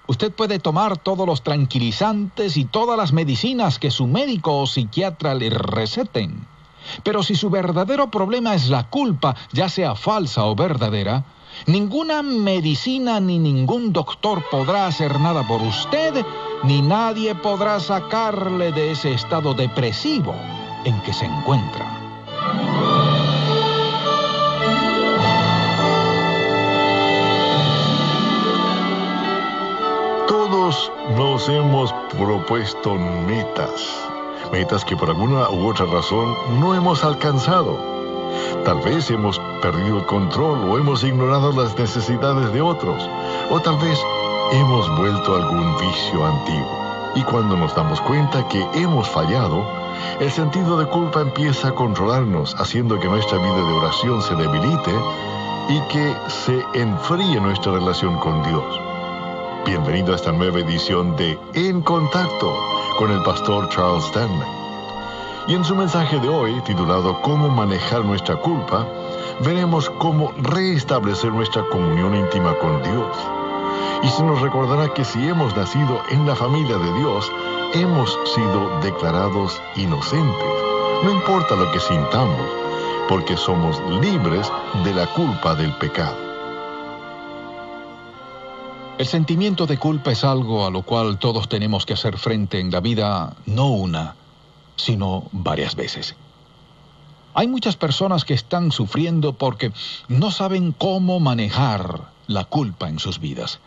Usted puede tomar todos los tranquilizantes y todas las medicinas que su médico o psiquiatra le receten. Pero si su verdadero problema es la culpa, ya sea falsa o verdadera, ninguna medicina ni ningún doctor podrá hacer nada por usted, ni nadie podrá sacarle de ese estado depresivo en que se encuentra. Todos nos hemos propuesto metas que por alguna u otra razón no hemos alcanzado. Tal vez hemos perdido el control o hemos ignorado las necesidades de otros, o tal vez hemos vuelto a algún vicio antiguo. Y cuando nos damos cuenta que hemos fallado, el sentido de culpa empieza a controlarnos, haciendo que nuestra vida de oración se debilite y que se enfríe nuestra relación con Dios. Bienvenido a esta nueva edición de En Contacto con el pastor Charles Stanley. Y en su mensaje de hoy, titulado ¿Cómo manejar nuestra culpa?, veremos cómo restablecer nuestra comunión íntima con Dios. Y se nos recordará que si hemos nacido en la familia de Dios, hemos sido declarados inocentes. No importa lo que sintamos, porque somos libres de la culpa del pecado. El sentimiento de culpa es algo a lo cual todos tenemos que hacer frente en la vida, no una, sino varias veces. Hay muchas personas que están sufriendo porque no saben cómo manejar la culpa en sus vidas.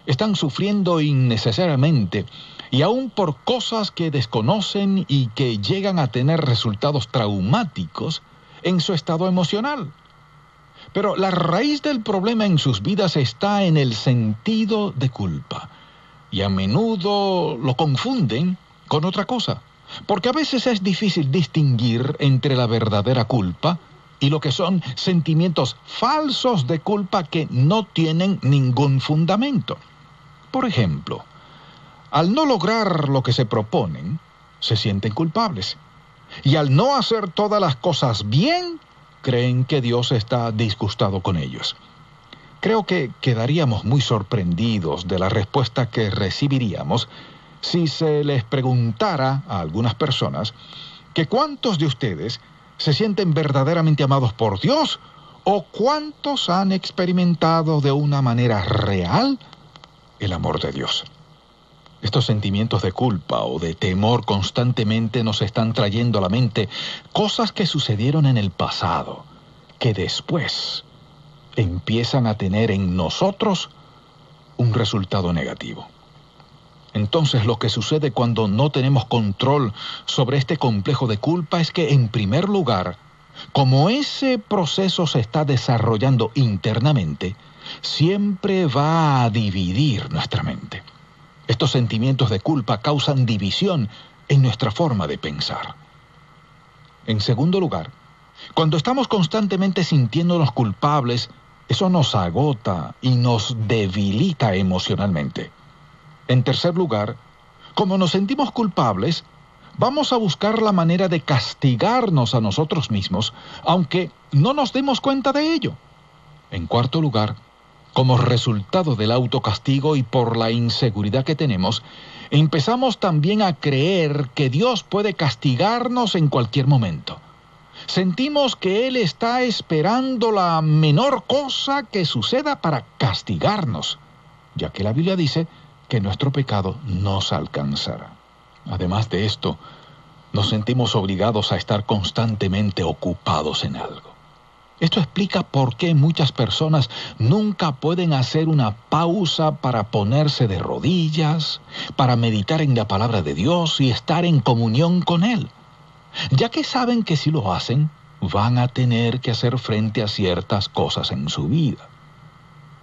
Están sufriendo innecesariamente y aún por cosas que desconocen y que llegan a tener resultados traumáticos en su estado emocional. Pero la raíz del problema en sus vidas está en el sentido de culpa. Y a menudo lo confunden con otra cosa. Porque a veces es difícil distinguir entre la verdadera culpa y lo que son sentimientos falsos de culpa que no tienen ningún fundamento. Por ejemplo, al no lograr lo que se proponen, se sienten culpables. Y al no hacer todas las cosas bien, creen que Dios está disgustado con ellos. Creo que quedaríamos muy sorprendidos de la respuesta que recibiríamos si se les preguntara a algunas personas que cuántos de ustedes se sienten verdaderamente amados por Dios o cuántos han experimentado de una manera real el amor de Dios. Estos sentimientos de culpa o de temor constantemente nos están trayendo a la mente cosas que sucedieron en el pasado, que después empiezan a tener en nosotros un resultado negativo. Entonces, lo que sucede cuando no tenemos control sobre este complejo de culpa es que, en primer lugar, como ese proceso se está desarrollando internamente, siempre va a dividir nuestra mente. Estos sentimientos de culpa causan división en nuestra forma de pensar. En segundo lugar, cuando estamos constantemente sintiéndonos culpables, eso nos agota y nos debilita emocionalmente. En tercer lugar, como nos sentimos culpables, vamos a buscar la manera de castigarnos a nosotros mismos, aunque no nos demos cuenta de ello. En cuarto lugar, como resultado del autocastigo y por la inseguridad que tenemos, empezamos también a creer que Dios puede castigarnos en cualquier momento. Sentimos que Él está esperando la menor cosa que suceda para castigarnos, ya que la Biblia dice que nuestro pecado nos alcanzará. Además de esto, nos sentimos obligados a estar constantemente ocupados en algo. Esto explica por qué muchas personas nunca pueden hacer una pausa para ponerse de rodillas, para meditar en la palabra de Dios y estar en comunión con Él, ya que saben que si lo hacen, van a tener que hacer frente a ciertas cosas en su vida.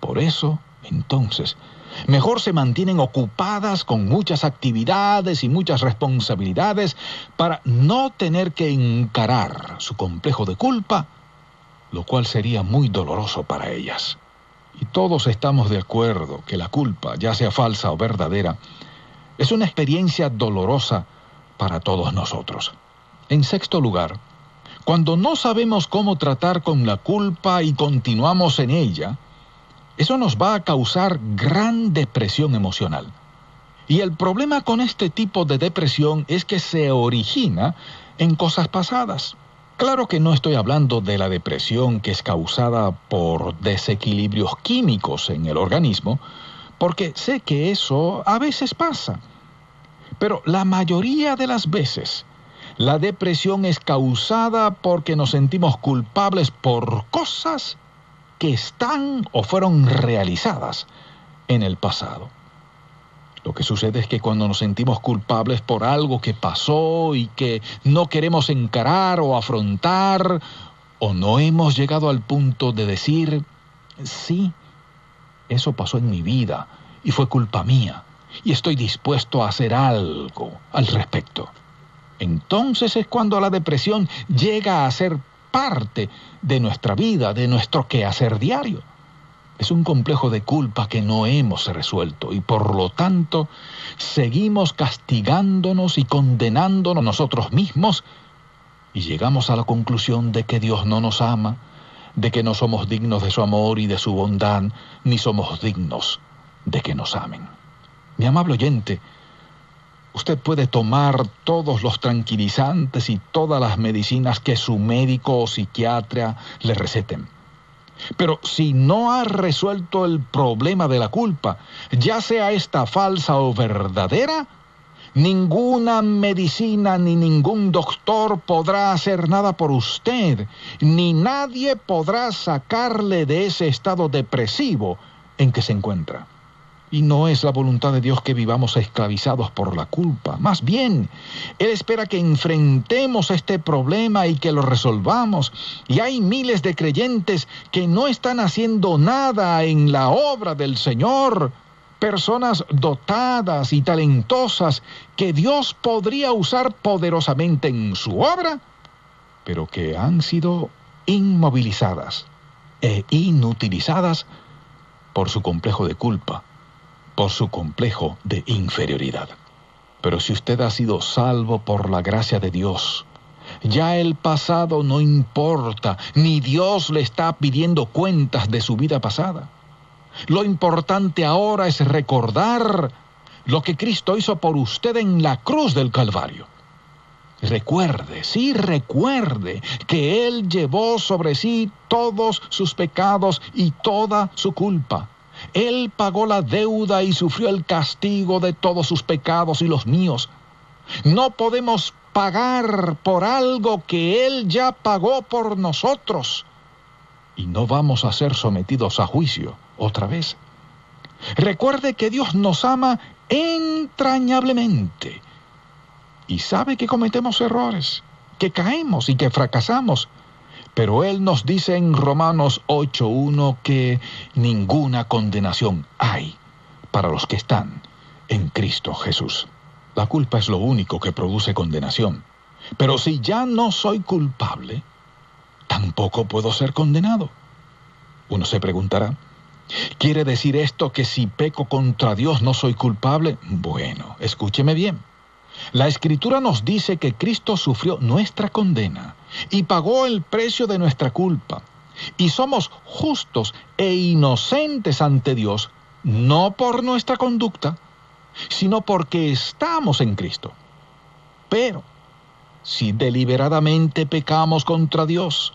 Por eso, entonces, mejor se mantienen ocupadas con muchas actividades y muchas responsabilidades para no tener que encarar su complejo de culpa, lo cual sería muy doloroso para ellas. Y todos estamos de acuerdo que la culpa, ya sea falsa o verdadera, es una experiencia dolorosa para todos nosotros. En sexto lugar, cuando no sabemos cómo tratar con la culpa y continuamos en ella, eso nos va a causar gran depresión emocional. Y el problema con este tipo de depresión es que se origina en cosas pasadas. Claro que no estoy hablando de la depresión que es causada por desequilibrios químicos en el organismo, porque sé que eso a veces pasa. Pero la mayoría de las veces, la depresión es causada porque nos sentimos culpables por cosas que están o fueron realizadas en el pasado. Lo que sucede es que cuando nos sentimos culpables por algo que pasó y que no queremos encarar o afrontar, o no hemos llegado al punto de decir, sí, eso pasó en mi vida y fue culpa mía, y estoy dispuesto a hacer algo al respecto. Entonces es cuando la depresión llega a ser parte de nuestra vida, de nuestro quehacer diario. Es un complejo de culpa que no hemos resuelto y por lo tanto seguimos castigándonos y condenándonos nosotros mismos y llegamos a la conclusión de que Dios no nos ama, de que no somos dignos de su amor y de su bondad, ni somos dignos de que nos amen. Mi amable oyente, usted puede tomar todos los tranquilizantes y todas las medicinas que su médico o psiquiatra le receten. Pero si no ha resuelto el problema de la culpa, ya sea esta falsa o verdadera, ninguna medicina ni ningún doctor podrá hacer nada por usted, ni nadie podrá sacarle de ese estado depresivo en que se encuentra. Y no es la voluntad de Dios que vivamos esclavizados por la culpa. Más bien, Él espera que enfrentemos este problema y que lo resolvamos. Y hay miles de creyentes que no están haciendo nada en la obra del Señor. Personas dotadas y talentosas que Dios podría usar poderosamente en su obra, pero que han sido inmovilizadas e inutilizadas por su complejo de culpa, por su complejo de inferioridad. Pero si usted ha sido salvo por la gracia de Dios, ya el pasado no importa, ni Dios le está pidiendo cuentas de su vida pasada. Lo importante ahora es recordar lo que Cristo hizo por usted en la cruz del Calvario. Recuerde, sí recuerde, que Él llevó sobre sí todos sus pecados y toda su culpa. Él pagó la deuda y sufrió el castigo de todos sus pecados y los míos. No podemos pagar por algo que Él ya pagó por nosotros. Y no vamos a ser sometidos a juicio otra vez. Recuerde que Dios nos ama entrañablemente. Y sabe que cometemos errores, que caemos y que fracasamos. Pero Él nos dice en Romanos 8:1 que ninguna condenación hay para los que están en Cristo Jesús. La culpa es lo único que produce condenación. Pero si ya no soy culpable, tampoco puedo ser condenado. Uno se preguntará, ¿quiere decir esto que si peco contra Dios no soy culpable? Bueno, escúcheme bien. La Escritura nos dice que Cristo sufrió nuestra condena y pagó el precio de nuestra culpa. Y somos justos e inocentes ante Dios, no por nuestra conducta, sino porque estamos en Cristo. Pero, si deliberadamente pecamos contra Dios,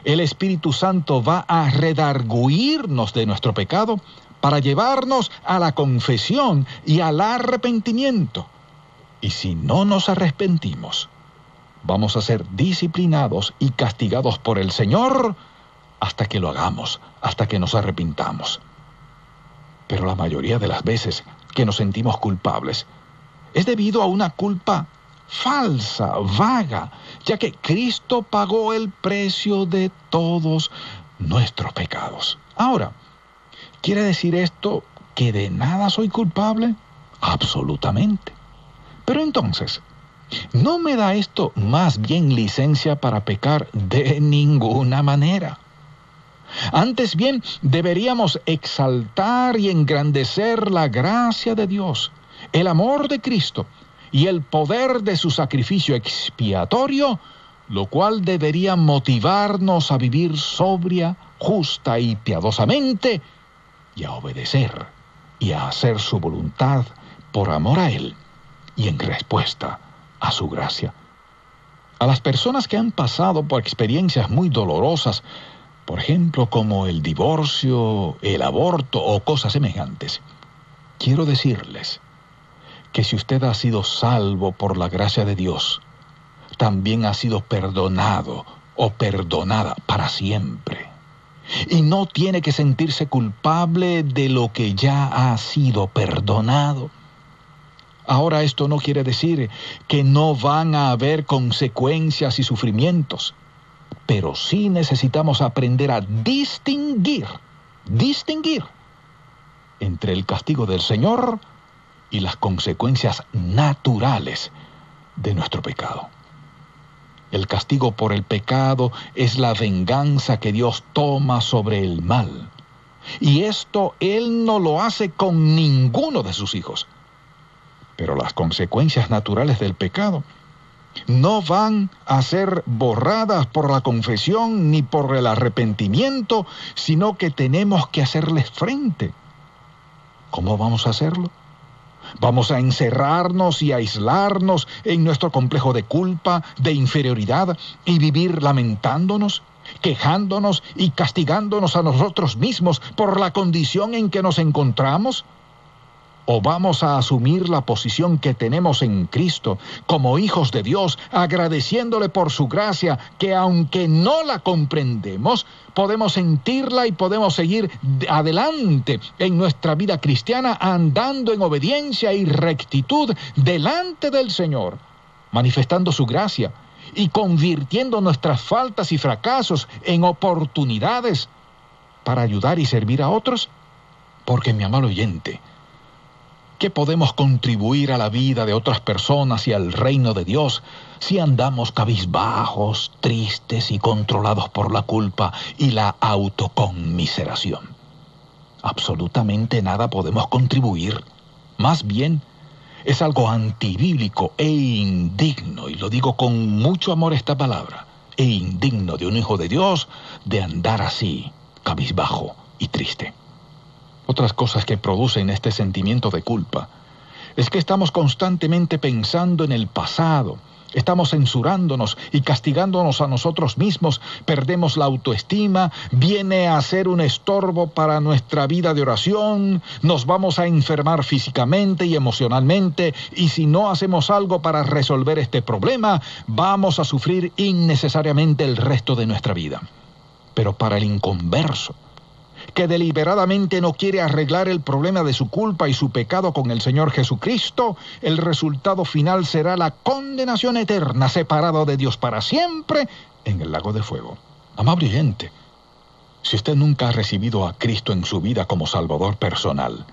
el Espíritu Santo va a redarguirnos de nuestro pecado para llevarnos a la confesión y al arrepentimiento. Y si no nos arrepentimos, vamos a ser disciplinados y castigados por el Señor hasta que lo hagamos, hasta que nos arrepintamos. Pero la mayoría de las veces que nos sentimos culpables es debido a una culpa falsa, vaga, ya que Cristo pagó el precio de todos nuestros pecados. Ahora, ¿quiere decir esto que de nada soy culpable? Absolutamente. Pero entonces, ¿no me da esto más bien licencia para pecar? De ninguna manera. Antes bien, deberíamos exaltar y engrandecer la gracia de Dios, el amor de Cristo y el poder de su sacrificio expiatorio, lo cual debería motivarnos a vivir sobria, justa y piadosamente y a obedecer y a hacer su voluntad por amor a Él y en respuesta a su gracia. A las personas que han pasado por experiencias muy dolorosas, por ejemplo, como el divorcio, el aborto o cosas semejantes, quiero decirles que si usted ha sido salvo por la gracia de Dios, también ha sido perdonado o perdonada para siempre. Y no tiene que sentirse culpable de lo que ya ha sido perdonado. Ahora, esto no quiere decir que no van a haber consecuencias y sufrimientos, pero sí necesitamos aprender a distinguir entre el castigo del Señor y las consecuencias naturales de nuestro pecado. El castigo por el pecado es la venganza que Dios toma sobre el mal. Y esto Él no lo hace con ninguno de sus hijos. Pero las consecuencias naturales del pecado no van a ser borradas por la confesión ni por el arrepentimiento, sino que tenemos que hacerles frente. ¿Cómo vamos a hacerlo? ¿Vamos a encerrarnos y aislarnos en nuestro complejo de culpa, de inferioridad y vivir lamentándonos, quejándonos y castigándonos a nosotros mismos por la condición en que nos encontramos? ¿O vamos a asumir la posición que tenemos en Cristo como hijos de Dios, agradeciéndole por su gracia, que aunque no la comprendemos, podemos sentirla y podemos seguir adelante en nuestra vida cristiana andando en obediencia y rectitud delante del Señor, manifestando su gracia y convirtiendo nuestras faltas y fracasos en oportunidades para ayudar y servir a otros? Porque, mi amado oyente, ¿qué podemos contribuir a la vida de otras personas y al reino de Dios si andamos cabizbajos, tristes y controlados por la culpa y la autoconmiseración? Absolutamente nada podemos contribuir. Más bien, es algo antibíblico e indigno, y lo digo con mucho amor esta palabra, e indigno de un hijo de Dios de andar así, cabizbajo y triste. Otras cosas que producen este sentimiento de culpa es que estamos constantemente pensando en el pasado, estamos censurándonos y castigándonos a nosotros mismos, perdemos la autoestima, viene a ser un estorbo para nuestra vida de oración, nos vamos a enfermar físicamente y emocionalmente, y si no hacemos algo para resolver este problema, vamos a sufrir innecesariamente el resto de nuestra vida. Pero para el inconverso, que deliberadamente no quiere arreglar el problema de su culpa y su pecado con el Señor Jesucristo, el resultado final será la condenación eterna, separado de Dios para siempre en el lago de fuego. Amable oyente, si usted nunca ha recibido a Cristo en su vida como Salvador personal,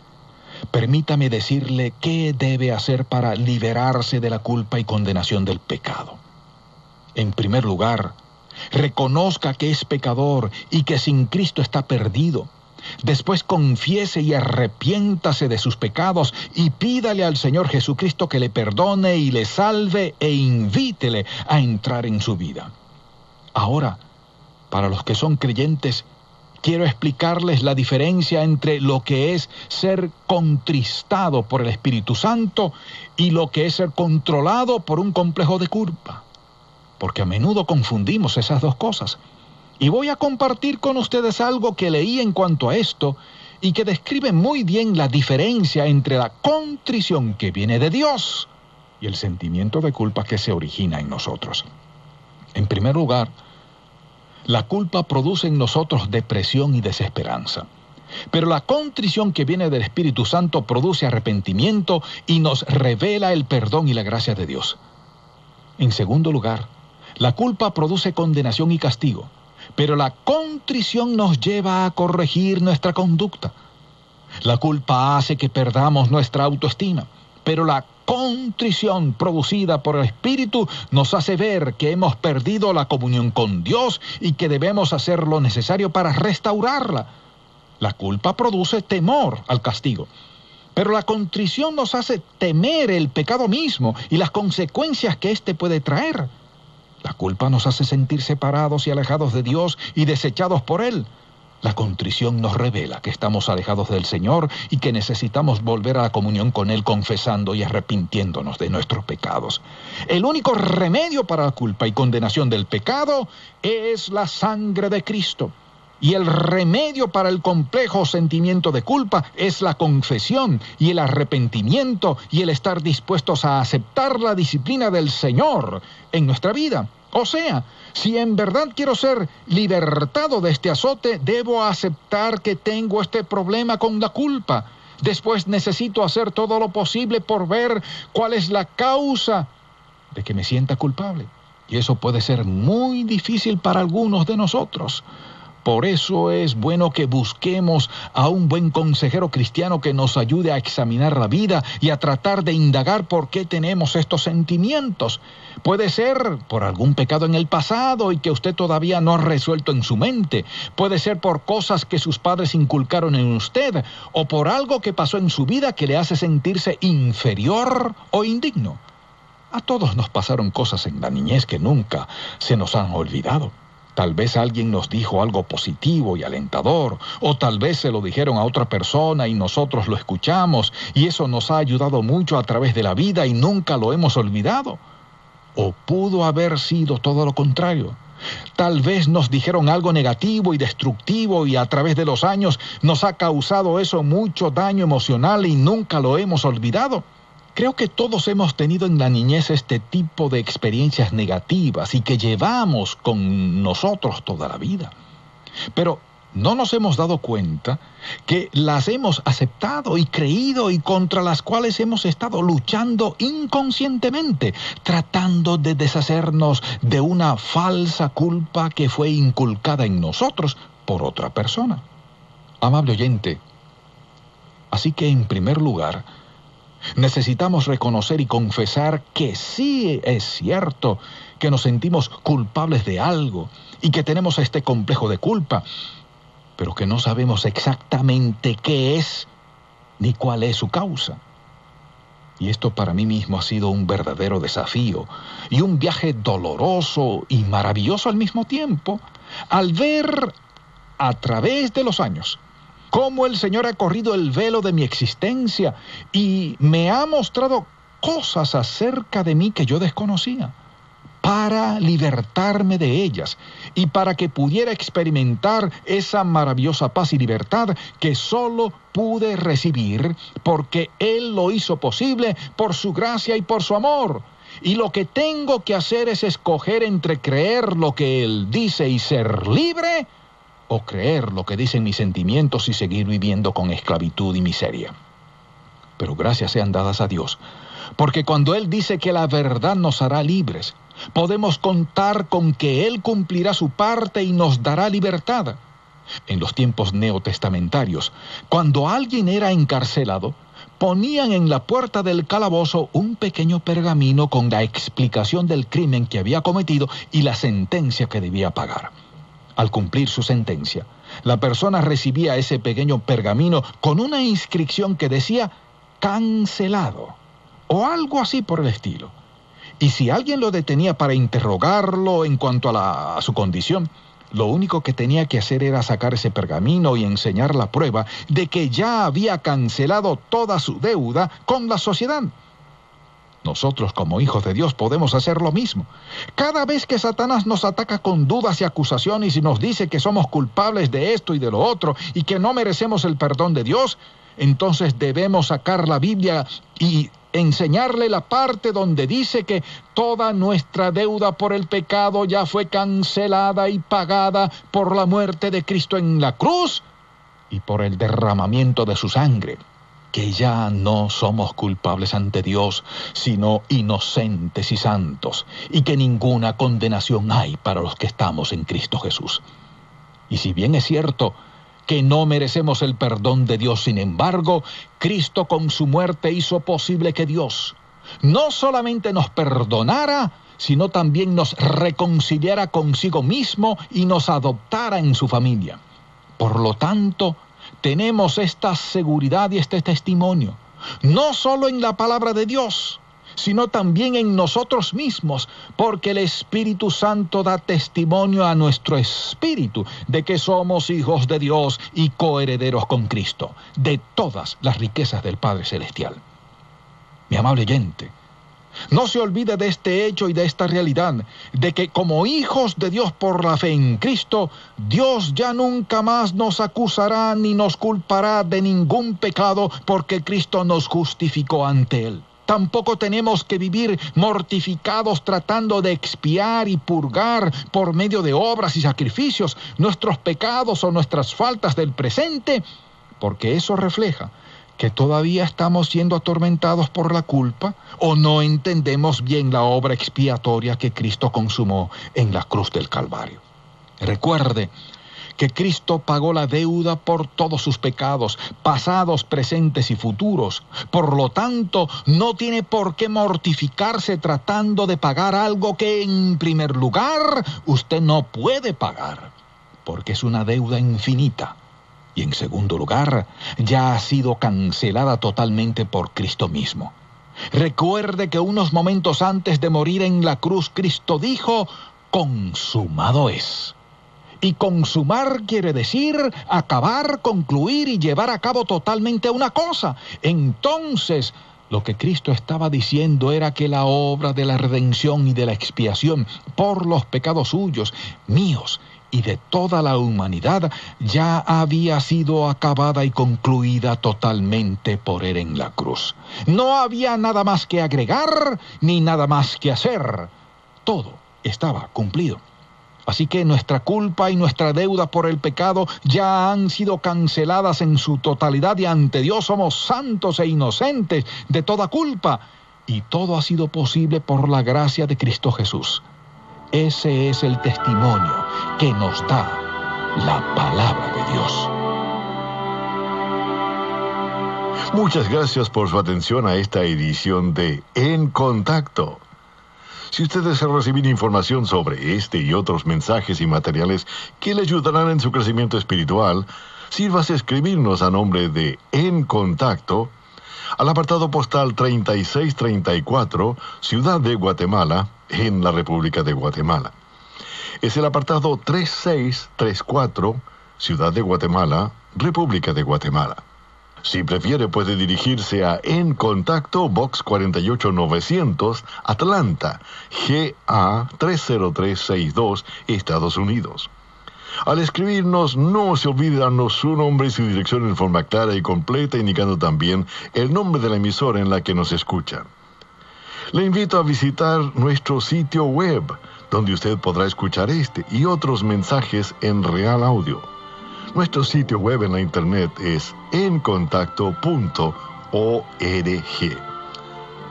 permítame decirle qué debe hacer para liberarse de la culpa y condenación del pecado. En primer lugar, reconozca que es pecador y que sin Cristo está perdido. Después confiese y arrepiéntase de sus pecados y pídale al Señor Jesucristo que le perdone y le salve e invítele a entrar en su vida. Ahora, para los que son creyentes, quiero explicarles la diferencia entre lo que es ser contristado por el Espíritu Santo y lo que es ser controlado por un complejo de culpa, porque a menudo confundimos esas dos cosas. Y voy a compartir con ustedes algo que leí en cuanto a esto y que describe muy bien la diferencia entre la contrición que viene de Dios y el sentimiento de culpa que se origina en nosotros. En primer lugar, la culpa produce en nosotros depresión y desesperanza. Pero la contrición que viene del Espíritu Santo produce arrepentimiento y nos revela el perdón y la gracia de Dios. En segundo lugar, la culpa produce condenación y castigo, pero la contrición nos lleva a corregir nuestra conducta. La culpa hace que perdamos nuestra autoestima, pero la contrición producida por el Espíritu nos hace ver que hemos perdido la comunión con Dios y que debemos hacer lo necesario para restaurarla. La culpa produce temor al castigo, pero la contrición nos hace temer el pecado mismo y las consecuencias que éste puede traer. La culpa nos hace sentir separados y alejados de Dios y desechados por Él. La contrición nos revela que estamos alejados del Señor y que necesitamos volver a la comunión con Él confesando y arrepintiéndonos de nuestros pecados. El único remedio para la culpa y condenación del pecado es la sangre de Cristo. Y el remedio para el complejo sentimiento de culpa es la confesión y el arrepentimiento y el estar dispuestos a aceptar la disciplina del Señor en nuestra vida. O sea, si en verdad quiero ser libertado de este azote, debo aceptar que tengo este problema con la culpa. Después necesito hacer todo lo posible por ver cuál es la causa de que me sienta culpable. Y eso puede ser muy difícil para algunos de nosotros. Por eso es bueno que busquemos a un buen consejero cristiano que nos ayude a examinar la vida y a tratar de indagar por qué tenemos estos sentimientos. Puede ser por algún pecado en el pasado y que usted todavía no ha resuelto en su mente. Puede ser por cosas que sus padres inculcaron en usted o por algo que pasó en su vida que le hace sentirse inferior o indigno. A todos nos pasaron cosas en la niñez que nunca se nos han olvidado. Tal vez alguien nos dijo algo positivo y alentador, o tal vez se lo dijeron a otra persona y nosotros lo escuchamos, y eso nos ha ayudado mucho a través de la vida y nunca lo hemos olvidado. O pudo haber sido todo lo contrario. Tal vez nos dijeron algo negativo y destructivo y a través de los años nos ha causado eso mucho daño emocional y nunca lo hemos olvidado. Creo que todos hemos tenido en la niñez este tipo de experiencias negativas y que llevamos con nosotros toda la vida. Pero no nos hemos dado cuenta que las hemos aceptado y creído y contra las cuales hemos estado luchando inconscientemente, tratando de deshacernos de una falsa culpa que fue inculcada en nosotros por otra persona. Amable oyente, así que en primer lugar, necesitamos reconocer y confesar que sí es cierto que nos sentimos culpables de algo y que tenemos este complejo de culpa, pero que no sabemos exactamente qué es ni cuál es su causa. Y esto para mí mismo ha sido un verdadero desafío y un viaje doloroso y maravilloso al mismo tiempo, al ver a través de los años cómo el Señor ha corrido el velo de mi existencia y me ha mostrado cosas acerca de mí que yo desconocía, para libertarme de ellas y para que pudiera experimentar esa maravillosa paz y libertad que solo pude recibir porque Él lo hizo posible por su gracia y por su amor. Y lo que tengo que hacer es escoger entre creer lo que Él dice y ser libre, o creer lo que dicen mis sentimientos y seguir viviendo con esclavitud y miseria. Pero gracias sean dadas a Dios, porque cuando Él dice que la verdad nos hará libres, podemos contar con que Él cumplirá su parte y nos dará libertad. En los tiempos neotestamentarios, cuando alguien era encarcelado, ponían en la puerta del calabozo un pequeño pergamino con la explicación del crimen que había cometido y la sentencia que debía pagar. Al cumplir su sentencia, la persona recibía ese pequeño pergamino con una inscripción que decía cancelado o algo así por el estilo. Y si alguien lo detenía para interrogarlo en cuanto a su condición, lo único que tenía que hacer era sacar ese pergamino y enseñar la prueba de que ya había cancelado toda su deuda con la sociedad. Nosotros como hijos de Dios podemos hacer lo mismo. Cada vez que Satanás nos ataca con dudas y acusaciones y nos dice que somos culpables de esto y de lo otro y que no merecemos el perdón de Dios, entonces debemos sacar la Biblia y enseñarle la parte donde dice que toda nuestra deuda por el pecado ya fue cancelada y pagada por la muerte de Cristo en la cruz y por el derramamiento de su sangre. Que ya no somos culpables ante Dios, sino inocentes y santos, y que ninguna condenación hay para los que estamos en Cristo Jesús. Y si bien es cierto que no merecemos el perdón de Dios, sin embargo, Cristo con su muerte hizo posible que Dios no solamente nos perdonara, sino también nos reconciliara consigo mismo y nos adoptara en su familia. Por lo tanto, tenemos esta seguridad y este testimonio, no solo en la palabra de Dios, sino también en nosotros mismos, porque el Espíritu Santo da testimonio a nuestro espíritu de que somos hijos de Dios y coherederos con Cristo, de todas las riquezas del Padre Celestial. Mi amable oyente, no se olvide de este hecho y de esta realidad, de que como hijos de Dios por la fe en Cristo, Dios ya nunca más nos acusará ni nos culpará de ningún pecado, porque Cristo nos justificó ante Él. Tampoco tenemos que vivir mortificados tratando de expiar y purgar por medio de obras y sacrificios nuestros pecados o nuestras faltas del presente, porque eso refleja que todavía estamos siendo atormentados por la culpa o no entendemos bien la obra expiatoria que Cristo consumó en la cruz del Calvario. Recuerde que Cristo pagó la deuda por todos sus pecados, pasados, presentes y futuros. Por lo tanto, no tiene por qué mortificarse tratando de pagar algo que, en primer lugar, usted no puede pagar, porque es una deuda infinita. Y en segundo lugar, ya ha sido cancelada totalmente por Cristo mismo. Recuerde que unos momentos antes de morir en la cruz, Cristo dijo, consumado es. Y consumar quiere decir acabar, concluir y llevar a cabo totalmente una cosa. Entonces, lo que Cristo estaba diciendo era que la obra de la redención y de la expiación por los pecados suyos, míos y de toda la humanidad, ya había sido acabada y concluida totalmente por Él en la cruz. No había nada más que agregar, ni nada más que hacer. Todo estaba cumplido. Así que nuestra culpa y nuestra deuda por el pecado ya han sido canceladas en su totalidad y ante Dios somos santos e inocentes de toda culpa. Y todo ha sido posible por la gracia de Cristo Jesús. Ese es el testimonio que nos da la palabra de Dios. Muchas gracias por su atención a esta edición de En Contacto. Si usted desea recibir información sobre este y otros mensajes y materiales que le ayudarán en su crecimiento espiritual, sírvase a escribirnos a nombre de En Contacto al apartado postal 3634, Ciudad de Guatemala, en la República de Guatemala. Es el apartado 3634, Ciudad de Guatemala, República de Guatemala. Si prefiere, puede dirigirse a En Contacto, Box 48900, Atlanta, GA 30362, Estados Unidos. Al escribirnos, no se olvide darnos su nombre y su dirección en forma clara y completa, indicando también el nombre de la emisora en la que nos escucha. Le invito a visitar nuestro sitio web, donde usted podrá escuchar este y otros mensajes en real audio. Nuestro sitio web en la internet es encontacto.org.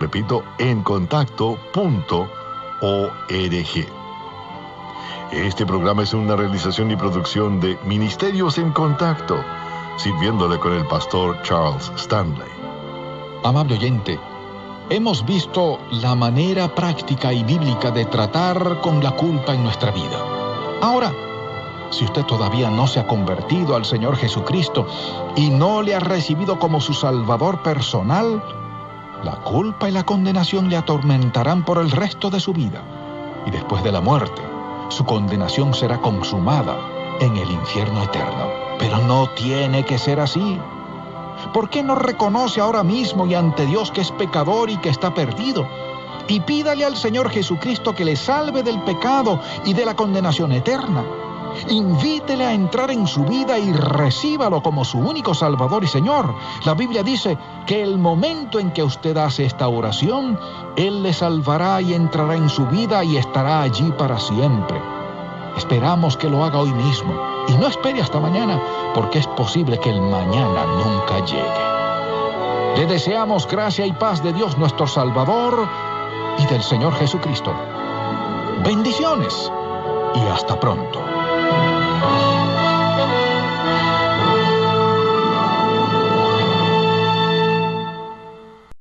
Repito, encontacto.org. Este programa es una realización y producción de Ministerios en Contacto, sirviéndole con el pastor Charles Stanley. Amable oyente, hemos visto la manera práctica y bíblica de tratar con la culpa en nuestra vida. Ahora, si usted todavía no se ha convertido al Señor Jesucristo y no le ha recibido como su Salvador personal, la culpa y la condenación le atormentarán por el resto de su vida. Y después de la muerte, su condenación será consumada en el infierno eterno. Pero no tiene que ser así. ¿Por qué no reconoce ahora mismo y ante Dios que es pecador y que está perdido? Y pídale al Señor Jesucristo que le salve del pecado y de la condenación eterna. Invítele a entrar en su vida y recíbalo como su único Salvador y Señor. La Biblia dice que el momento en que usted hace esta oración, Él le salvará y entrará en su vida y estará allí para siempre. Esperamos que lo haga hoy mismo y no espere hasta mañana, porque es posible que el mañana nunca llegue. Le deseamos gracia y paz de Dios nuestro Salvador y del Señor Jesucristo. Bendiciones y hasta pronto.